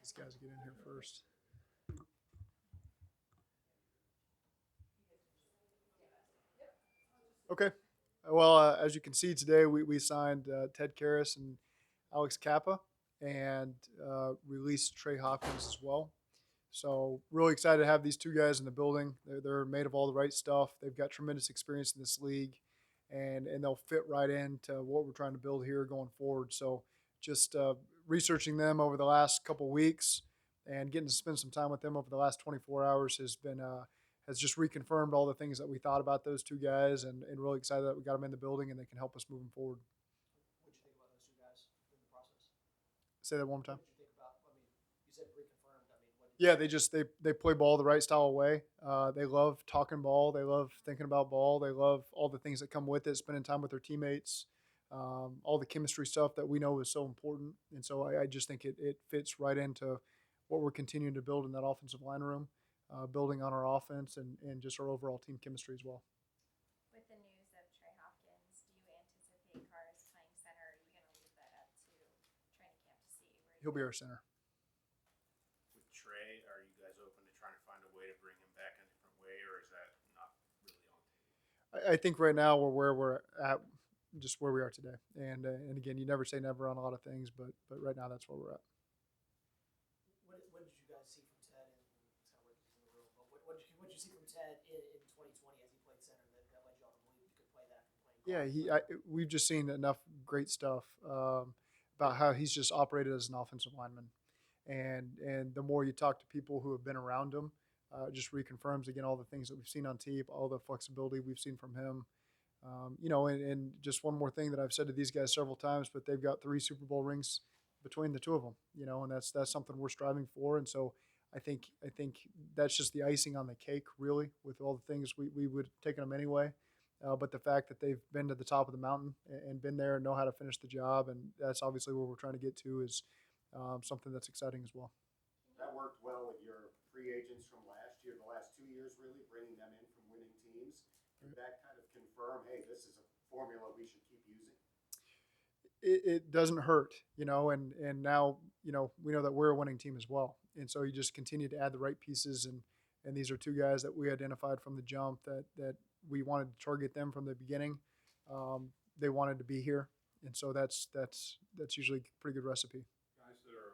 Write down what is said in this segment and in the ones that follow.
These guys get in here first. Okay. Well, as you can see today, we signed Ted Karras and Alex Cappa and released Trey Hopkins as well. So really excited to have these two guys in the building. They're made of all the right stuff. They've got tremendous experience in this league, and they'll fit right into what we're trying to build here going forward. So just researching them over the last couple weeks and getting to spend some time with them over the last 24 hours has just reconfirmed all the things that we thought about those two guys, and really excited that we got them in the building and they can help us moving forward. What did you think about those two guys in the process? Say that one more time. What did you think about? I mean, you said reconfirmed. I mean, what? Yeah, they play ball the right style way. They love talking ball. They love thinking about ball. They love all the things that come with it, spending time with their teammates, all the chemistry stuff that we know is so important. And so I just think it fits right into what we're continuing to build in that offensive line room, building on our offense and just our overall team chemistry as well. With the news of Trey Hopkins, do you anticipate Karras playing center, or are you going to leave that up to training camp to see where He'll be our center. With Trey, are you guys open to trying to find a way to bring him back in a different way, or is that not really on the table? I think right now we're where we're at, just where we are today. And again, you never say never on a lot of things, but right now that's where we're at. What did you guys see from Ted? And it's kind of weird because he's in the room, but what did you see from Ted in 2020 as he played center that led y'all to believe he could play that from playing? Yeah, we've just seen enough great stuff about how he's just operated as an offensive lineman, and the more you talk to people who have been around him, it just reconfirms again all the things that we've seen on tape, all the flexibility we've seen from him. And just one more thing that I've said to these guys several times, but they've got 3 Super Bowl rings between the two of them, and that's something we're striving for. And so I think that's just the icing on the cake, really, with all the things we would have taken them anyway. But the fact that they've been to the top of the mountain and been there and know how to finish the job, and that's obviously where we're trying to get to, is something that's exciting as well. That worked well with your free agents from last year, the last 2 years, really, bringing them in from winning teams. Did that kind of confirm, hey, this is a formula we should keep using? It doesn't hurt, and now, we know that we're a winning team as well. And so you just continue to add the right pieces, and these are two guys that we identified from the jump that we wanted to target them from the beginning. They wanted to be here, and so that's usually a pretty good recipe. Guys that are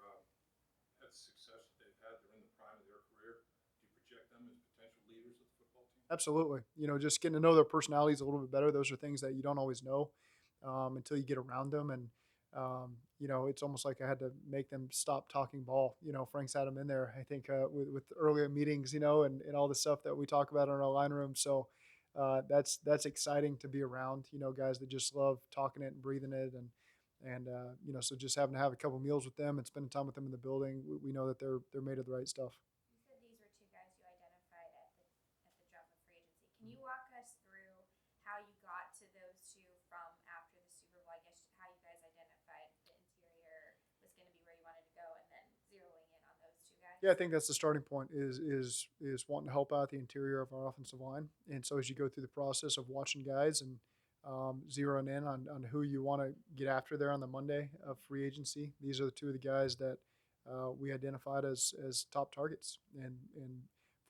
had success that they've had, they're in the prime of their career. Do you project them as potential leaders of the football team? Absolutely. Just getting to know their personalities a little bit better. Those are things that you don't always know until you get around them. And, it's almost like I had to make them stop talking ball. Frank's had them in there, I think, with earlier meetings, and all the stuff that we talk about in our line room. So that's exciting to be around, guys that just love talking it and breathing it. And so just having to have a couple meals with them and spending time with them in the building, we know that they're made of the right stuff. You said these were two guys you identified at the jump of free agency. Can you walk us through how you got to those two from after the Super Bowl? I guess how you guys identified the interior was going to be where you wanted to go, and then zeroing in on those two guys. Yeah, I think that's the starting point is wanting to help out the interior of our offensive line. And so as you go through the process of watching guys and zeroing in on who you want to get after there on the Monday of free agency, these are the two of the guys that we identified as top targets. And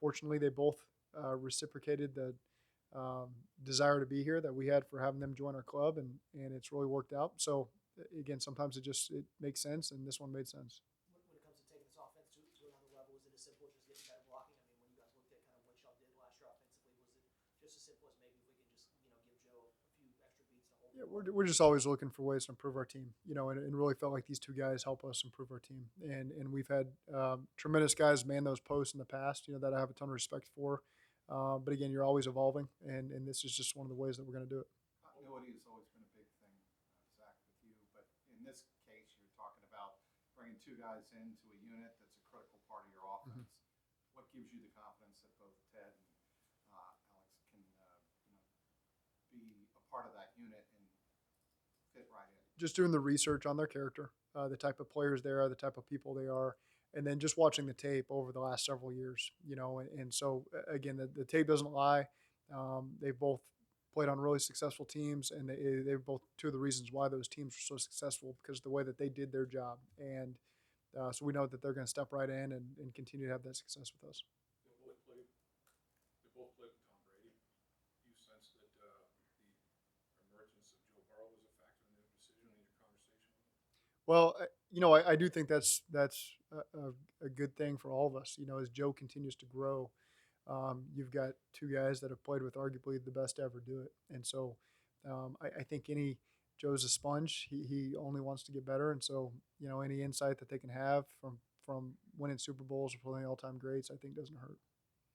fortunately, they both reciprocated the desire to be here that we had for having them join our club, and it's really worked out. So again, sometimes it makes sense, and this one made sense. When it comes to taking this offense to another level, is it as simple as just getting better blocking? I mean, when you guys looked at kind of what y'all did last year offensively, was it just as simple as maybe if we can just give Joe a few extra beats to hold? Yeah, we're just always looking for ways to improve our team, and really felt like these two guys help us improve our team. And we've had tremendous guys man those posts in the past, that I have a ton of respect for. But again, you're always evolving, and this is just one of the ways that we're going to do it. Continuity has always been a big thing, Zach, with you. But in this case, you're talking about bringing two guys into a unit that's a critical part of your offense. Mm-hmm. What gives you the confidence that both Ted and Alex can be a part of that unit and fit right in? Just doing the research on their character, the type of players they are, the type of people they are, and then just watching the tape over the last several years, and so again, the tape doesn't lie. They've both played on really successful teams, and they're both two of the reasons why those teams were so successful, because of the way that they did their job. And So we know that they're going to step right in and continue to have that success with us. They both played. They both played with Tom Brady. Do you sense that the emergence of Joe Burrow was a factor in their decision and your conversation with him? Well, I do think that's a good thing for all of us. As Joe continues to grow, you've got two guys that have played with arguably the best to ever do it, and so I think Joe's a sponge. He only wants to get better, and so any insight that they can have from winning Super Bowls or playing all-time greats, I think doesn't hurt.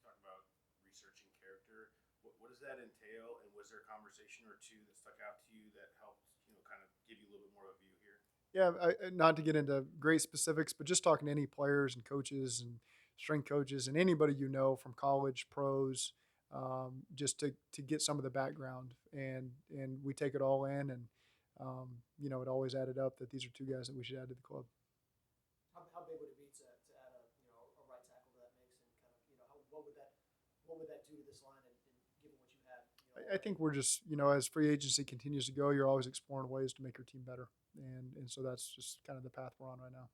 Talk about researching character. What does that entail? And was there a conversation or two that stuck out to you that helped, kind of give you a little bit more of a view here? Yeah, not to get into great specifics, but just talking to any players and coaches and strength coaches and anybody from college, pros, just to get some of the background, and we take it all in, and it always added up that these are two guys that we should add to the club. How big would it be to add a right tackle to that mix, and kind of what would that do to this line, and given what you had? I think we're just as free agency continues to go, you're always exploring ways to make your team better, and so that's just kind of the path we're on right now.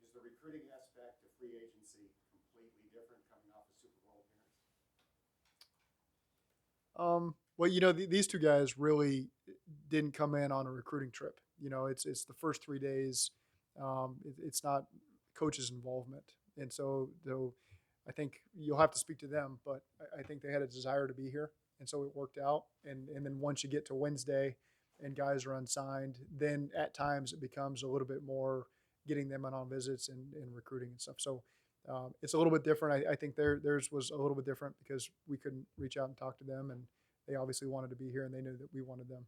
Is the recruiting aspect of free agency completely different coming off a Super Bowl appearance? Well, these two guys really didn't come in on a recruiting trip. It's the first 3 days. It's not coach's involvement, and so I think you'll have to speak to them, but I think they had a desire to be here, and so it worked out. And then once you get to Wednesday, and guys are unsigned, then at times it becomes a little bit more getting them on visits and recruiting and stuff. So it's a little bit different. I think theirs was a little bit different because we couldn't reach out and talk to them, and they obviously wanted to be here, and they knew that we wanted them.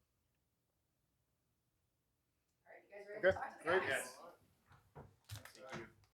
All right, you guys ready to Okay, talk to the great. guys?